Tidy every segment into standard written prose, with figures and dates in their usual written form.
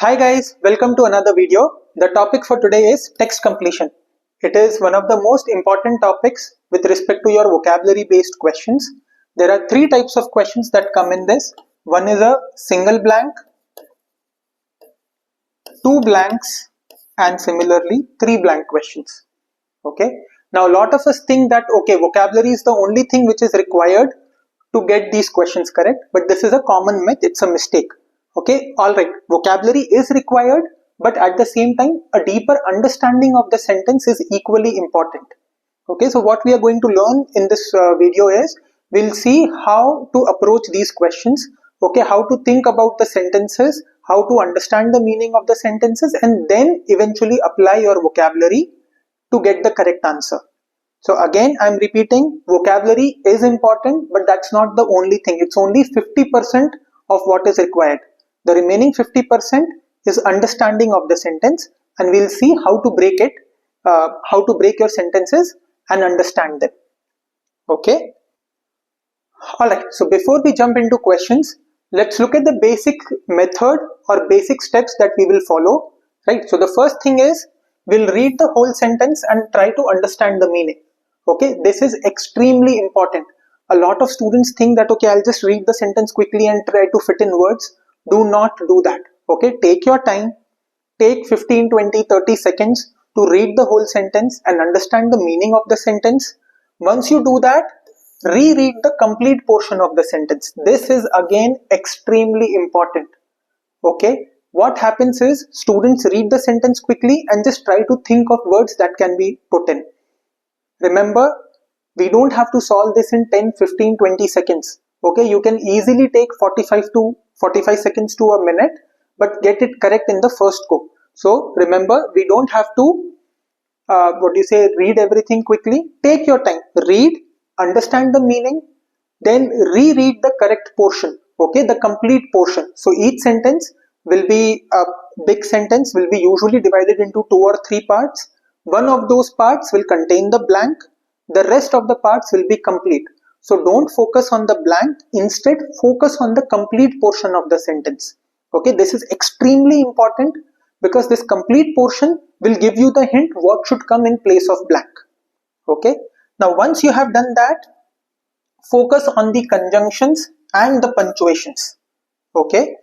Hi guys, welcome to another video. The topic for today is text completion. It is one of the most important topics with respect to your vocabulary based questions. There are three types of questions that come in this. One is a single blank, two blanks, and similarly three blank questions. Okay. Now a lot of us think that vocabulary is the only thing which is required to get these questions correct, but this is a common myth. It's a mistake. Okay, alright, vocabulary is required, but at the same time, a deeper understanding of the sentence is equally important. Okay, so what we are going to learn in this video is, we'll see how to approach these questions, okay, how to think about the sentences, how to understand the meaning of the sentences, and then eventually apply your vocabulary to get the correct answer. So again, I'm repeating, vocabulary is important, but that's not the only thing. It's only 50% of what is required. The remaining 50% is understanding of the sentence, and we'll see how to break it, how to break your sentences and understand them. Okay. Alright, so before we jump into questions, let's look at the basic method or basic steps that we will follow. Right. So the first thing is, we'll read the whole sentence and try to understand the meaning. Okay, this is extremely important. A lot of students think that, okay, I'll just read the sentence quickly and try to fit in words. Do not do that. Okay, take your time, take 15, 20, 30 seconds to read the whole sentence and understand the meaning of the sentence. Once you do that, reread the complete portion of the sentence. This is again extremely important. Okay, what happens is, students read the sentence quickly and just try to think of words that can be put in. Remember, we don't have to solve this in 10, 15, 20 seconds. Okay, you can easily take 45 seconds to a minute, but get it correct in the first go. So remember, we don't have to read everything quickly. Take your time, read, understand the meaning, then reread the correct portion. Okay, the complete portion. So each sentence will be a big sentence, will be usually divided into 2 or 3 parts. One of those parts will contain the blank, the rest of the parts will be complete. So don't focus on the blank, instead focus on the complete portion of the sentence. Okay, this is extremely important because this complete portion will give you the hint what should come in place of blank. Okay, now once you have done that, focus on the conjunctions and the punctuations. Okay,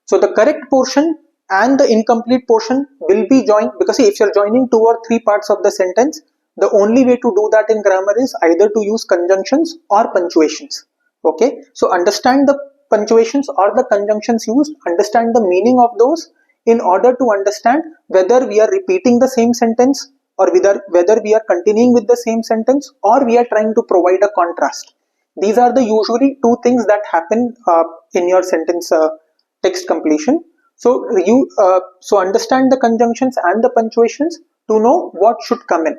so the correct portion and the incomplete portion will be joined, because if you're joining 2 or 3 parts of the sentence, the only way to do that in grammar is either to use conjunctions or punctuations. Okay, so understand the punctuations or the conjunctions used, understand the meaning of those in order to understand whether we are repeating the same sentence or whether we are continuing with the same sentence or we are trying to provide a contrast. These are the usually 2 things that happen in your sentence text completion. So so understand the conjunctions and the punctuations to know what should come in.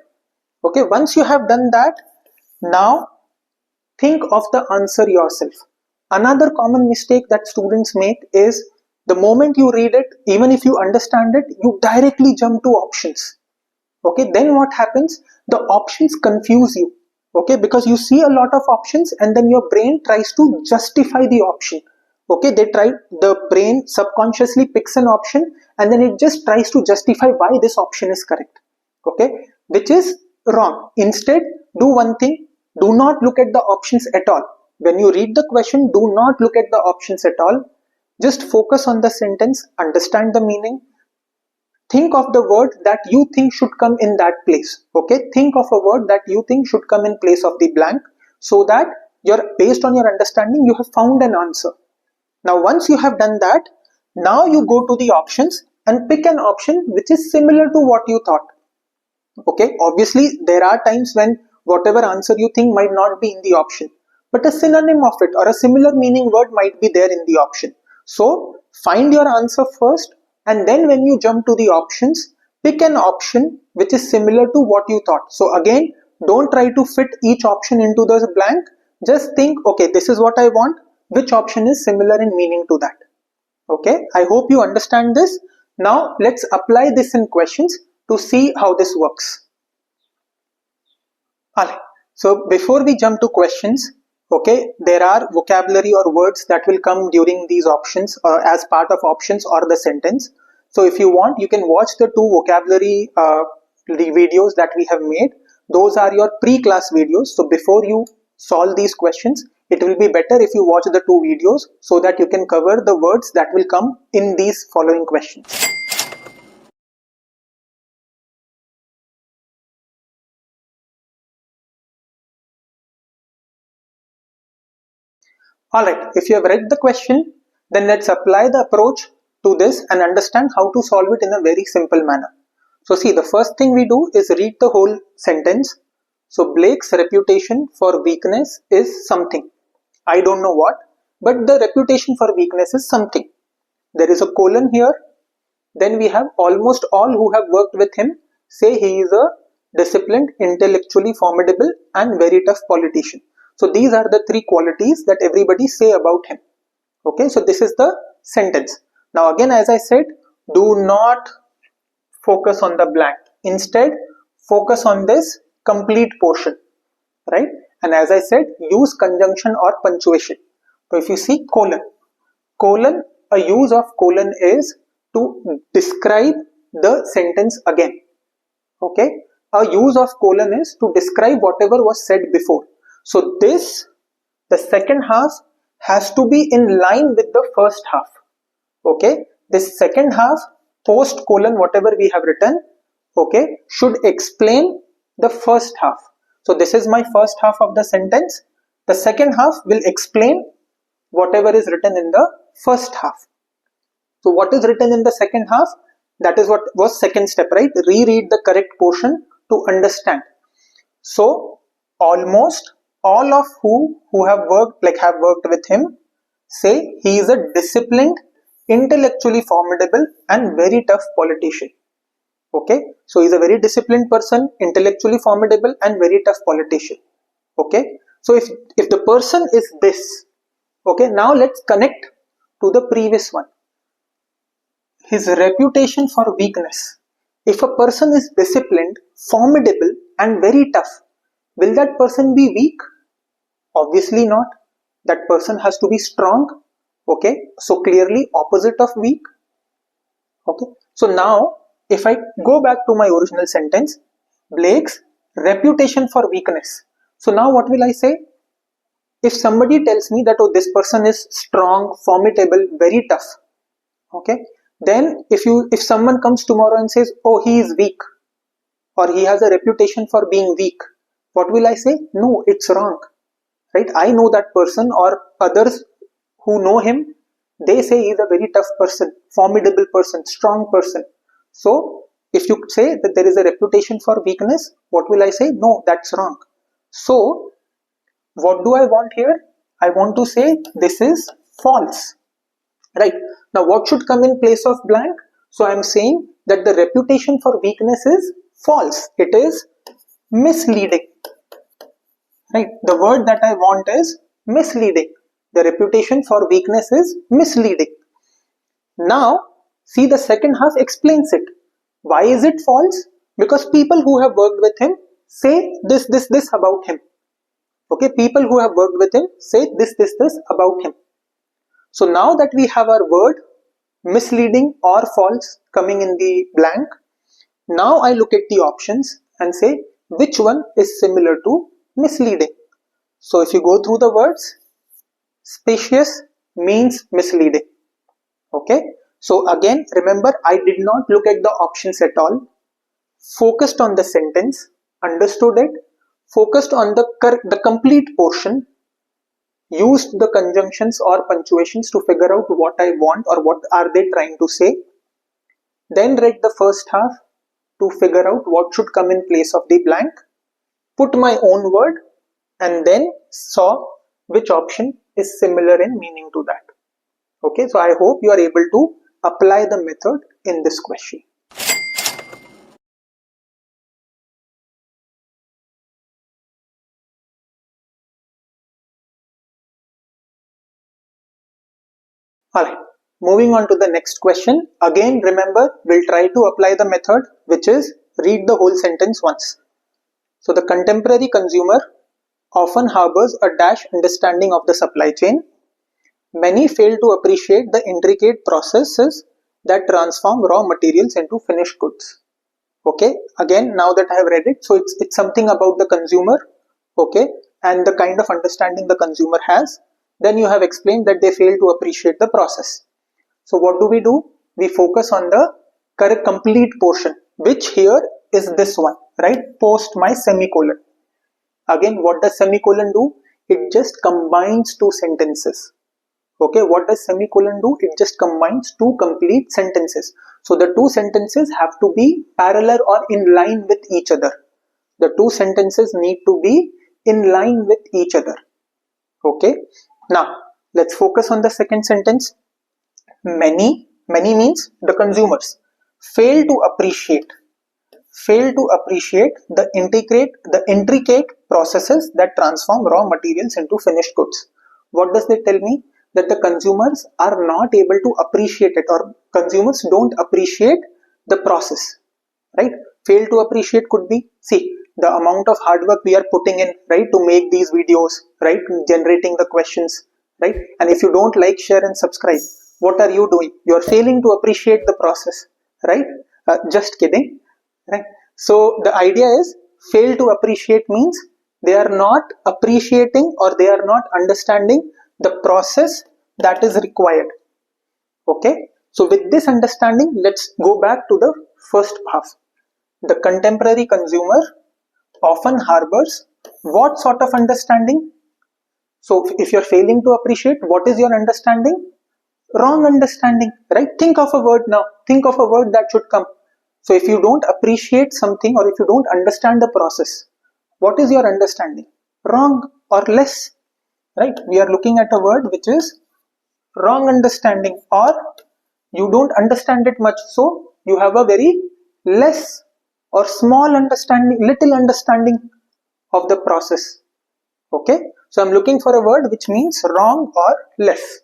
Okay, once you have done that, now think of the answer yourself. Another common mistake that students make is, the moment you read it, even if you understand it, you directly jump to options. Okay, then what happens? The options confuse you. Okay, because you see a lot of options and then your brain tries to justify the option. Okay, the brain subconsciously picks an option and then it just tries to justify why this option is correct. Okay, which is wrong. Instead, do one thing, do not look at the options at all. When you read the question, do not look at the options at all. Just focus on the sentence, understand the meaning. Think of the word that you think should come in that place. Okay, think of a word that you think should come in place of the blank, so that based on your understanding, you have found an answer. Now once you have done that, now you go to the options and pick an option which is similar to what you thought. Okay, obviously there are times when whatever answer you think might not be in the option, but a synonym of it or a similar meaning word might be there in the option. So find your answer first, and then when you jump to the options, pick an option which is similar to what you thought. So again, don't try to fit each option into the blank. Just think, okay, this is what I want, which option is similar in meaning to that. Okay, I hope you understand this. Now let's apply this in questions to see how this works. Alright, so before we jump to questions, okay, there are vocabulary or words that will come during these options as part of options or the sentence. So if you want, you can watch the two vocabulary videos that we have made. Those are your pre-class videos. So before you solve these questions, it will be better if you watch the two videos so that you can cover the words that will come in these following questions. Alright, if you have read the question, then let's apply the approach to this and understand how to solve it in a very simple manner. So see, the first thing we do is read the whole sentence. So Blake's reputation for weakness is something. I don't know what, but the reputation for weakness is something. There is a colon here. Then we have almost all who have worked with him say he is a disciplined, intellectually formidable and very tough politician. So these are the three qualities that everybody say about him. Okay, so this is the sentence. Now again, as I said, do not focus on the blank. Instead, focus on this complete portion, right? And as I said, use conjunction or punctuation. So if you see colon, a use of colon is to describe the sentence again. Okay, a use of colon is to describe whatever was said before. So this, the second half has to be in line with the first half. Okay, this second half post colon whatever we have written, okay, should explain the first half. So this is my first half of the sentence. The second half will explain whatever is written in the first half. So what is written in the second half? That is what was second step, right? Reread the correct portion to understand. So almost all of who have worked with him say he is a disciplined, intellectually formidable and very tough politician. Okay, so he's a very disciplined person, intellectually formidable and very tough politician. Okay, so if the person is this, okay, now let's connect to the previous one. His reputation for weakness. If a person is disciplined, formidable and very tough, will that person be weak? Obviously not. That person has to be strong. Okay, so clearly opposite of weak. Okay, so now if I go back to my original sentence, Blake's reputation for weakness. So now what will I say? If somebody tells me that, oh, this person is strong, formidable, very tough, okay, then if someone comes tomorrow and says, oh, he is weak or he has a reputation for being weak, what will I say? No, it's wrong, right? I know that person or others who know him, they say he is a very tough person, formidable person, strong person. So if you say that there is a reputation for weakness, what will I say? No, that's wrong. So what do I want here? I want to say this is false, right? Now what should come in place of blank? So I am saying that the reputation for weakness is false. It is misleading, right? The word that I want is misleading. The reputation for weakness is misleading. Now see, the second half explains it. Why is it false? Because people who have worked with him say this about him. Okay, people who have worked with him say this about him. So now that we have our word misleading or false coming in the blank, now I look at the options and say which one is similar to misleading. So if you go through the words, specious means misleading. Okay, so again remember, I did not look at the options at all, focused on the sentence, understood it, focused on the complete portion, used the conjunctions or punctuations to figure out what I want or what are they trying to say, then read the first half to figure out what should come in place of the blank, put my own word and then saw which option is similar in meaning to that. Okay, so I hope you are able to apply the method in this question. Alright, moving on to the next question. Again remember, we'll try to apply the method which is read the whole sentence once. So the contemporary consumer often harbors a dash understanding of the supply chain. Many fail to appreciate the intricate processes that transform raw materials into finished goods. Okay, again, now that I have read it, so it's something about the consumer, okay, and the kind of understanding the consumer has. Then you have explained that they fail to appreciate the process. So what do? We focus on the correct complete portion, which here is this one, right? Post my semicolon. Again, what does semicolon do? It just combines two sentences. Okay, what does semicolon do? It just combines two complete sentences. So the two sentences have to be parallel or in line with each other. The two sentences need to be in line with each other. Okay, now let's focus on the second sentence. Many means the consumers fail to appreciate the intricate processes that transform raw materials into finished goods. What does they tell me? That the consumers are not able to appreciate it, or consumers don't appreciate the process, right? Fail to appreciate could be, see, the amount of hard work we are putting in, right, to make these videos, right, generating the questions, right? And if you don't like, share and subscribe, what are you doing? You are failing to appreciate the process, right? Just kidding, right? So the idea is, fail to appreciate means they are not appreciating or they are not understanding the process that is required. Okay, so with this understanding, let's go back to the first half. The contemporary consumer often harbors what sort of understanding? So if you're failing to appreciate, what is your understanding? Wrong understanding, right? Think of a word now. Think of a word that should come. So if you don't appreciate something, or if you don't understand the process, what is your understanding? Wrong or less, right? We are looking at a word which is wrong understanding, or you don't understand it much, so you have a very less or small understanding, little understanding of the process. Okay, so I'm looking for a word which means wrong or less.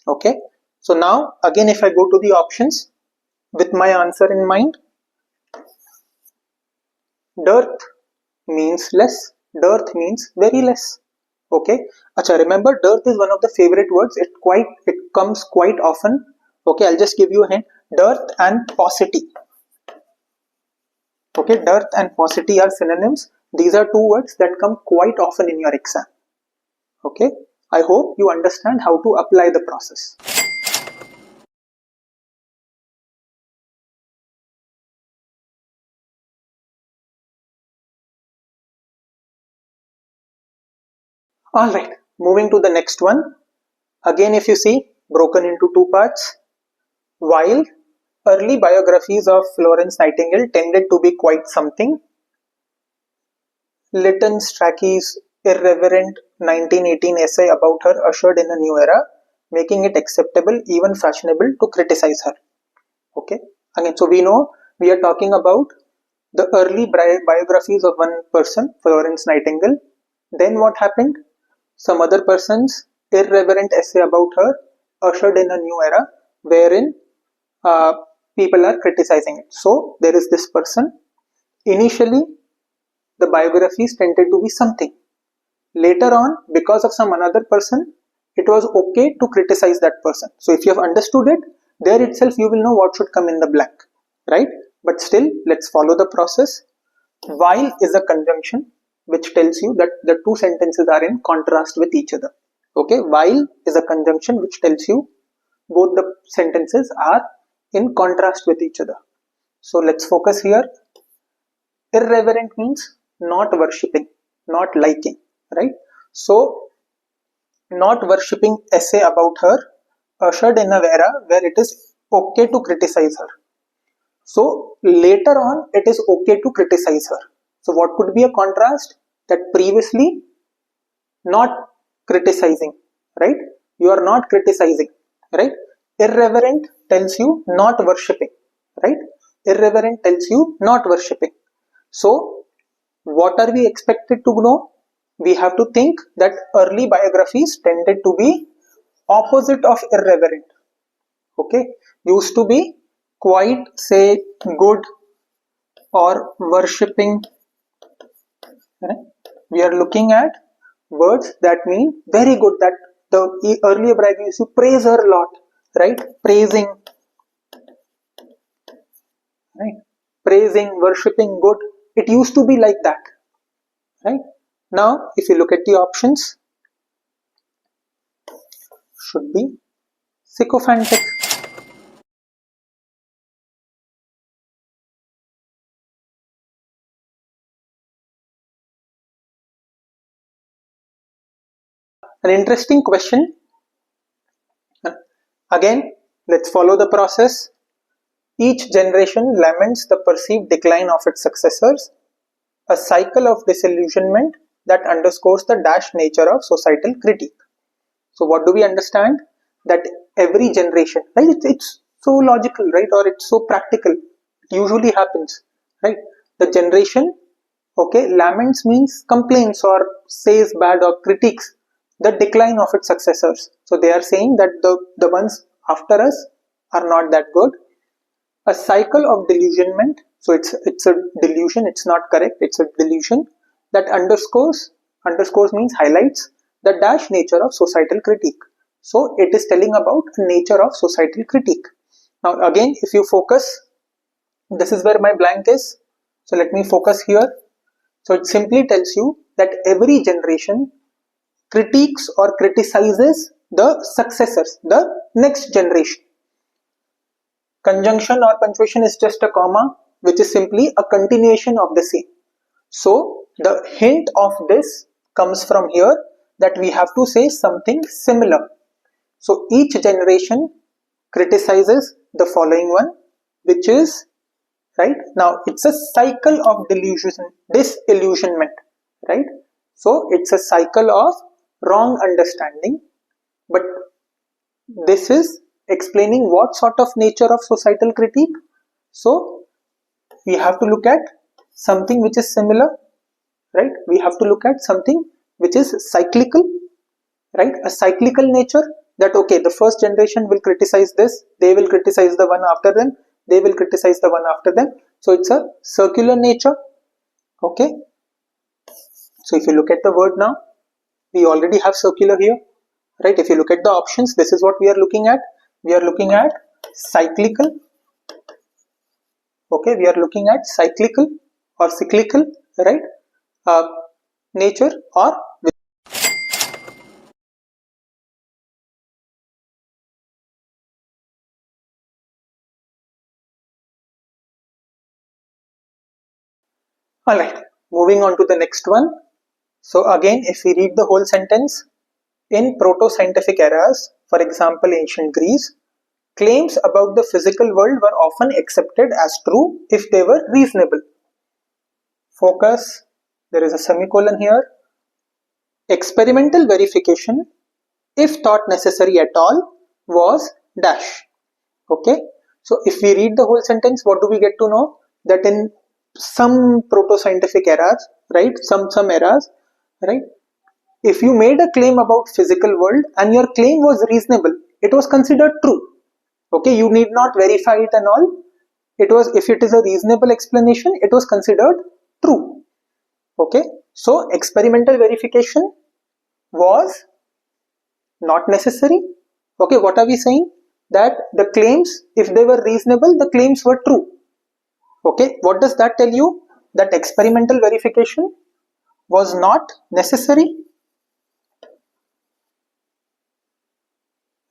Okay, so now again, if I go to the options with my answer in mind, dearth means less, dearth means very less. Okay, acha, remember, dearth is one of the favorite words. It comes quite often. Okay, I'll just give you a hint. Dearth and paucity. Okay, dearth and paucity are synonyms. These are two words that come quite often in your exam. Okay, I hope you understand how to apply the process. Alright, moving to the next one. Again, if you see, broken into two parts. While early biographies of Florence Nightingale tended to be quite something, Lytton Strachey's irreverent 1918 essay about her ushered in a new era, making it acceptable, even fashionable, to criticize her. Okay, again, so we know we are talking about the early biographies of one person, Florence Nightingale. Then what happened? Some other person's irreverent essay about her ushered in a new era wherein people are criticizing it. So there is this person. Initially, the biographies tended to be something. Later on, because of some another person, it was okay to criticize that person. So if you have understood it, there itself you will know what should come in the blank, right? But still, let's follow the process. While is a conjunction which tells you that the two sentences are in contrast with each other. Okay, while is a conjunction which tells you both the sentences are in contrast with each other. So let's focus here. Irreverent means not worshipping, not liking, right? So not worshipping essay about her ushered in a era where it is okay to criticize her. So later on, it is okay to criticize her. So what could be a contrast? That previously not criticizing, right? You are not criticizing, right? Irreverent tells you not worshipping, right? Irreverent tells you not worshipping. So what are we expected to know? We have to think that early biographies tended to be opposite of irreverent. Okay, used to be quite, say, good or worshipping. Right? We are looking at words that mean very good, that the earlier biographies used to praise her a lot, right? Praising, praising, worshipping good. It used to be like that, right? Now, if you look at the options, should be sycophantic. An interesting question. Again, let's follow the process. Each generation laments the perceived decline of its successors, a cycle of disillusionment that underscores the dash nature of societal critique. So what do we understand? That every generation, right? It's so logical, right? Or it's so practical. It usually happens, right? The generation, okay, laments means complains or says bad or critiques the decline of its successors. So they are saying that the ones after us are not that good. A cycle of delusionment. So it's a delusion. It's not correct. It's a delusion that underscores means highlights the dash nature of societal critique. So it is telling about the nature of societal critique. Now again, if you focus, this is where my blank is. So let me focus here. So it simply tells you that every generation critiques or criticizes the successors, the next generation. Conjunction or punctuation is just a comma, which is simply a continuation of the same. So the hint of this comes from here, that we have to say something similar. So each generation criticizes the following one, which is, right, now it's a cycle of disillusionment, right? So it's a cycle of wrong understanding, but this is explaining what sort of nature of societal critique. So we have to look at something which is similar, right? We have to look at something which is cyclical, right? A cyclical nature, that okay, the first generation will criticize this, they will criticize the one after them, they will criticize the one after them. So it's a circular nature, okay? So if you look at the word now, we already have circular here, right? If you look at the options, this is what we are looking at. We are looking at cyclical, okay? We are looking at cyclical or cyclical, right? Nature or alright, moving on to the next one. So again, if we read the whole sentence, in proto-scientific eras, for example ancient Greece, claims about the physical world were often accepted as true if they were reasonable. Focus, there is a semicolon here. Experimental verification, if thought necessary at all, was dash. Okay, so if we read the whole sentence, what do we get to know? That in some proto-scientific eras, right, some eras, right, if you made a claim about physical world and your claim was reasonable, it was considered true. Okay, you need not verify it and all. It was, if it is a reasonable explanation, it was considered true. Okay, so experimental verification was not necessary. Okay, what are we saying? That the claims, if they were reasonable, the claims were true. Okay, what does that tell you? That experimental verification was not necessary,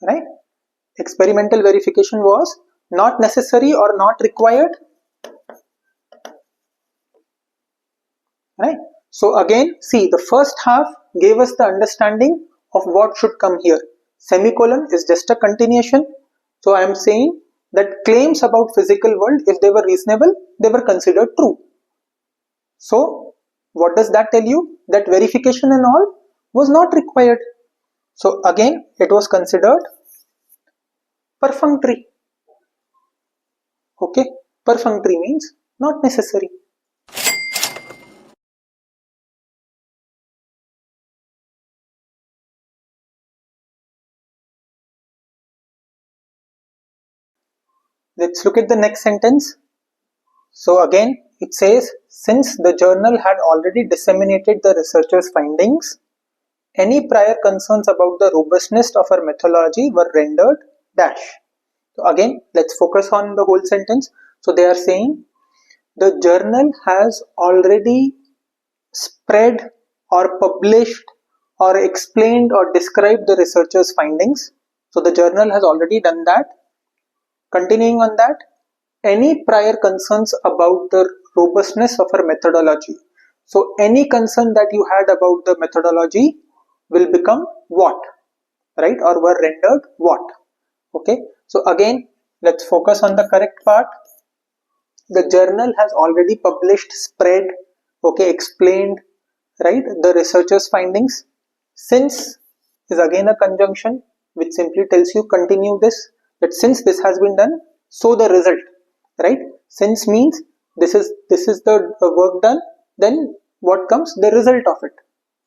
right? Experimental verification was not necessary or not required, right? So again, see, the first half gave us the understanding of what should come here. Semicolon is just a continuation. So I am saying that claims about physical world, if they were reasonable, they were considered true. So what does that tell you? That verification and all was not required. So again, it was considered perfunctory. Okay, perfunctory means not necessary. Let's look at the next sentence. So again, it says, since the journal had already disseminated the researcher's findings, any prior concerns about the robustness of her methodology were rendered dash. So again, let's focus on the whole sentence. So they are saying the journal has already spread or published or explained or described the researcher's findings. So the journal has already done that. Continuing on that, any prior concerns about the robustness of her methodology. So any concern that you had about the methodology will become what, right? Or were rendered what. Okay. So again, let's focus on the correct part. The journal has already published, spread, okay, explained, right, the researcher's findings. Since is again a conjunction which simply tells you continue this, that since this has been done, so the result, right? Since means this is the work done, then what comes? The result of it.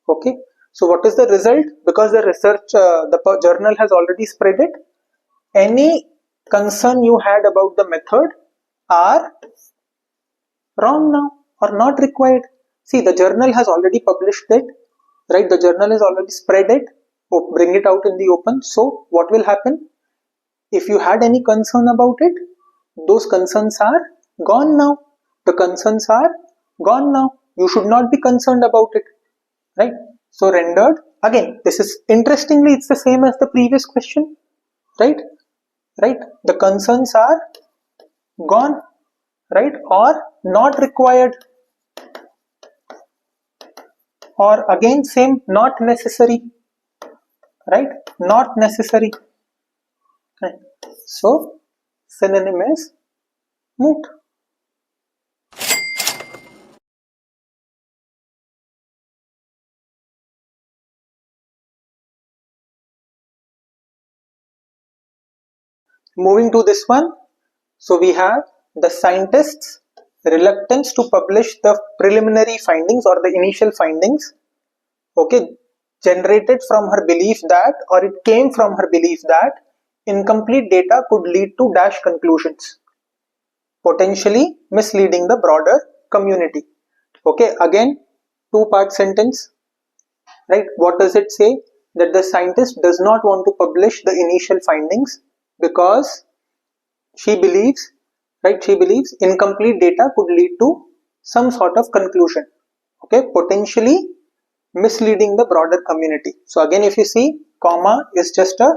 Okay. So what is the result? Because the research, the journal has already spread it. Any concern you had about the method are wrong now or not required. See, the journal has already published it, right? The journal has already spread it, bring it out in the open. So what will happen? If you had any concern about it, those concerns are gone now. The concerns are gone now. You should not be concerned about it, right? So rendered, again, this is interestingly, it's the same as the previous question, right? Right? The concerns are gone, right? Or not required, or again same, not necessary, right? Not necessary, right? So synonym is moot. Moving to this one, so we have the scientist's reluctance to publish the preliminary findings or the initial findings, okay, generated from her belief that, or it came from her belief that incomplete data could lead to dash conclusions, potentially misleading the broader community. Okay, again, two-part sentence, right? What does it say? That the scientist does not want to publish the initial findings because she believes, right? She believes incomplete data could lead to some sort of conclusion, okay, potentially misleading the broader community. So again, if you see, comma is just a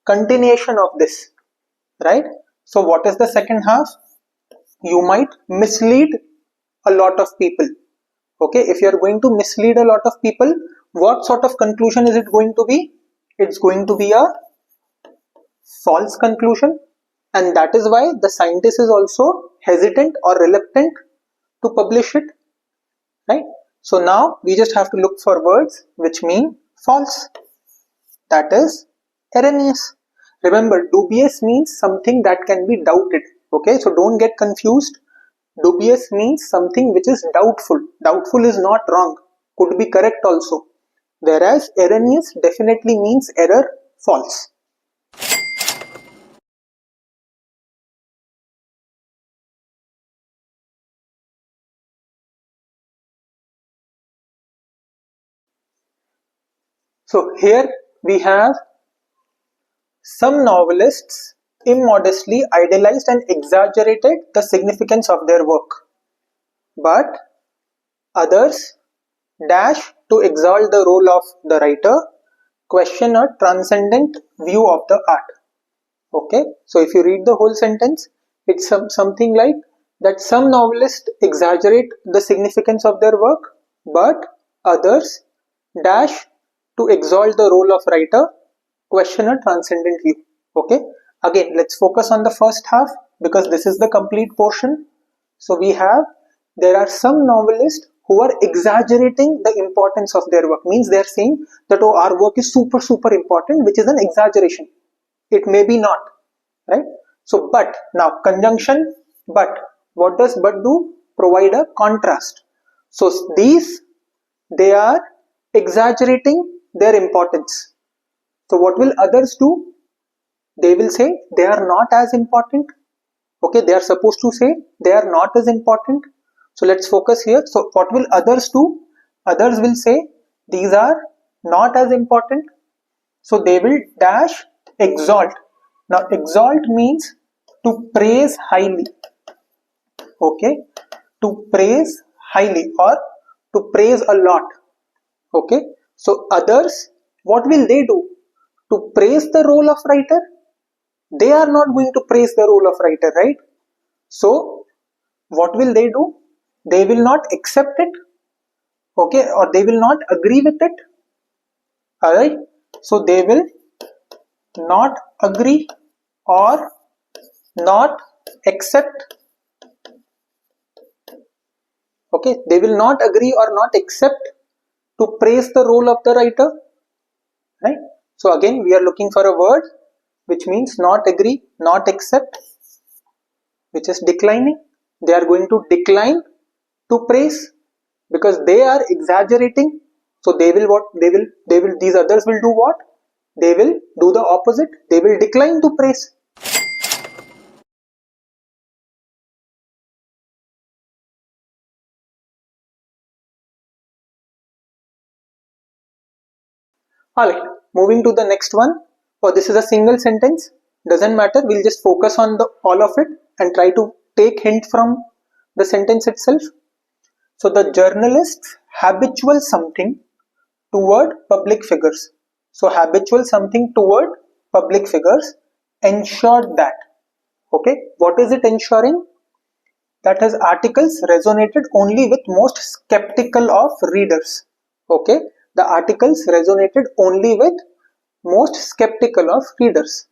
continuation of this, right? So what is the second half? You might mislead a lot of people. Okay, if you are going to mislead a lot of people, what sort of conclusion is it going to be? It's going to be a false conclusion, and that is why the scientist is also hesitant or reluctant to publish it, right? So now we just have to look for words which mean false, that is erroneous. Remember, dubious means something that can be doubted, okay? So don't get confused. Dubious means something which is doubtful. Doubtful is not wrong, could be correct also. Whereas erroneous definitely means error, false. So here we have some novelists immodestly idealized and exaggerated the significance of their work, but others dash to exalt the role of the writer, question a transcendent view of the art. Okay, so if you read the whole sentence, it's something like that some novelists exaggerate the significance of their work, but others dash to exalt the role of writer, question a transcendent view. Okay, again, let's focus on the first half because this is the complete portion. So we have, there are some novelists who are exaggerating the importance of their work, means they are saying that, oh, our work is super important, which is an exaggeration. It may be not, right? So but, now conjunction but, what does but do? Provide a contrast. So these, they are exaggerating their importance. So what will others do? They will say they are not as important. Okay, they are supposed to say they are not as important. So let's focus here. So what will others do? Others will say these are not as important. So they will dash exalt. Now exalt means to praise highly. Okay, to praise highly or to praise a lot. Okay, so others, what will they do? To praise the role of writer? They are not going to praise the role of writer, right? So what will they do? They will not accept it, okay, or they will not agree with it. Alright, so they will not agree or not accept. Okay, they will not agree or not accept to praise the role of the writer, right? So again, we are looking for a word which means not agree, not accept, which is declining. They are going to decline to praise because they are exaggerating. So they will what? They will these others will do what? They will do the opposite. They will decline to praise. Alright, moving to the next one. Oh, this is a single sentence. Doesn't matter. We'll just focus on the all of it and try to take hint from the sentence itself. So the journalist's habitual something toward public figures. So habitual something toward public figures ensured that. Okay, what is it ensuring? That his articles resonated only with most skeptical of readers. Okay, the articles resonated only with most skeptical of readers.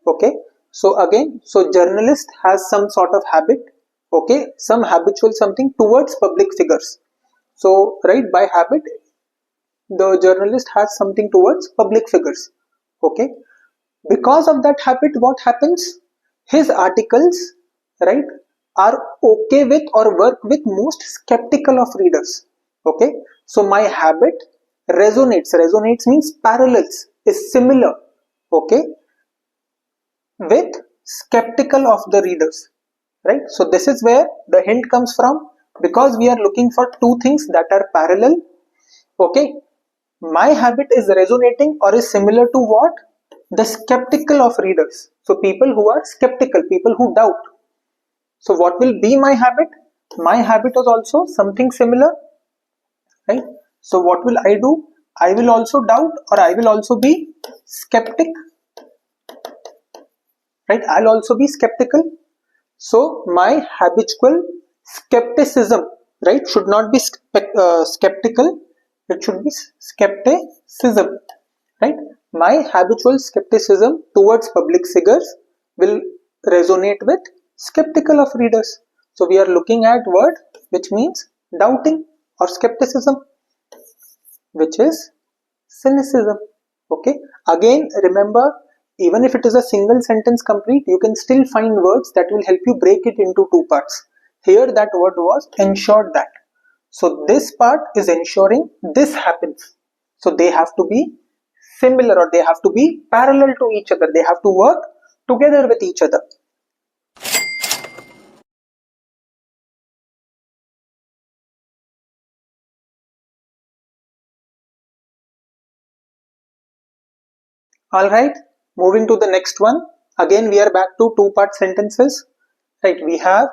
Okay, so again, so journalist has some sort of habit, okay, some habitual something towards public figures. So right, by habit the journalist has something towards public figures. Okay, because of that habit, what happens? His articles, right, are okay with or work with most skeptical of readers. Okay, so my habit resonates means parallels, is similar, okay, with skeptical of the readers, right? So this is where the hint comes from, because we are looking for two things that are parallel. Okay, my habit is resonating or is similar to what? The skeptical of readers. So people who are skeptical, people who doubt. So what will be my habit? My habit is also something similar, right? So what will I do? I will also doubt or I will also be skeptic, right? I'll also be skeptical. So my habitual skepticism, right, should not be skeptical, it should be skepticism, right? My habitual skepticism towards public figures will resonate with skeptical of readers. So we are looking at word which means doubting or skepticism, which is cynicism. Okay, again remember, even if it is a single sentence complete, you can still find words that will help you break it into two parts. Here that word was ensured that. So this part is ensuring this happens. So they have to be similar or they have to be parallel to each other. They have to work together with each other. Alright, moving to the next one. Again we are back to two-part sentences. Right, we have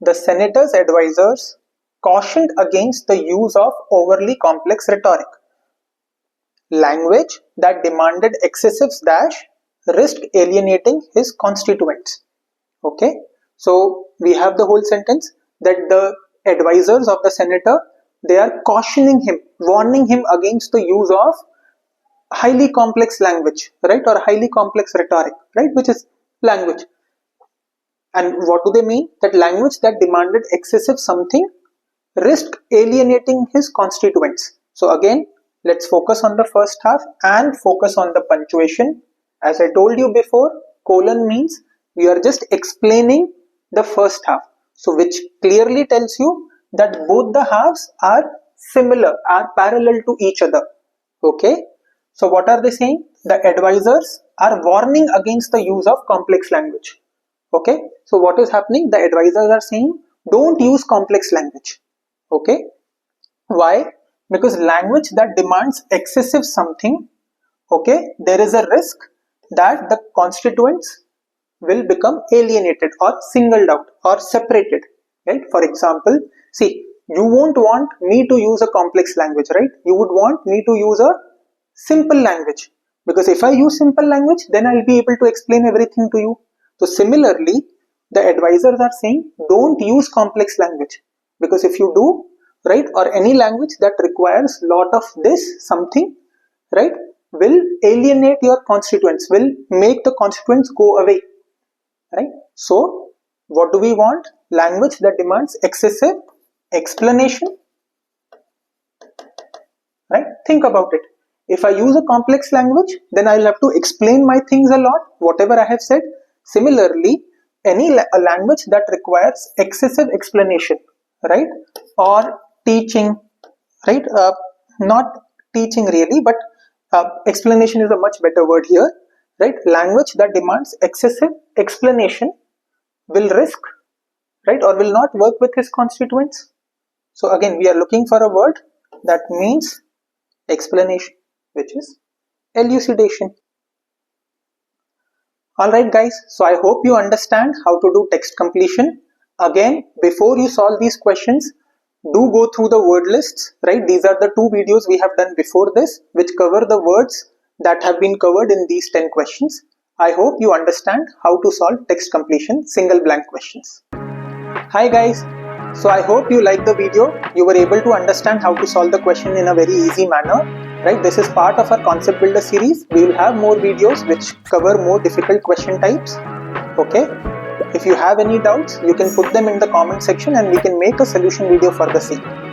the senator's advisors cautioned against the use of overly complex rhetoric. Language that demanded excessive dash risked alienating his constituents. Okay, so we have the whole sentence that the advisors of the senator, they are cautioning him, warning him against the use of highly complex language, right, or highly complex rhetoric, right, which is language. And what do they mean? That language that demanded excessive something risked alienating his constituents. So again, let's focus on the first half and focus on the punctuation. As I told you before, colon means we are just explaining the first half. So which clearly tells you that both the halves are similar, are parallel to each other. Okay. So what are they saying? The advisors are warning against the use of complex language. Okay. So what is happening? The advisors are saying don't use complex language. Okay, why? Because language that demands excessive something, okay, there is a risk that the constituents will become alienated or singled out or separated right? For example, see, you won't want me to use a complex language, right? You would want me to use a simple language, because if I use simple language, then I'll be able to explain everything to you. So similarly, the advisors are saying don't use complex language, because if you do, right, or any language that requires lot of this something, right, will alienate your constituents, will make the constituents go away, right? So what do we want? Language that demands excessive explanation, right? Think about it. If I use a complex language, then I'll have to explain my things a lot, whatever I have said. Similarly, any a language that requires excessive explanation, right, or teaching, right, not teaching really, but explanation is a much better word here, right? Language that demands excessive explanation will risk, right, or will not work with his constituents. So again, we are looking for a word that means explanation, which is elucidation. Alright guys, so I hope you understand how to do text completion. Again, before you solve these questions, do go through the word lists, right? These are the 2 videos we have done before this, which cover the words that have been covered in these 10 questions. I hope you understand how to solve text completion single blank questions. Hi guys, so I hope you liked the video. You were able to understand how to solve the question in a very easy manner, right? This is part of our concept builder series. We will have more videos which cover more difficult question types. Okay, if you have any doubts, you can put them in the comment section and we can make a solution video for the same.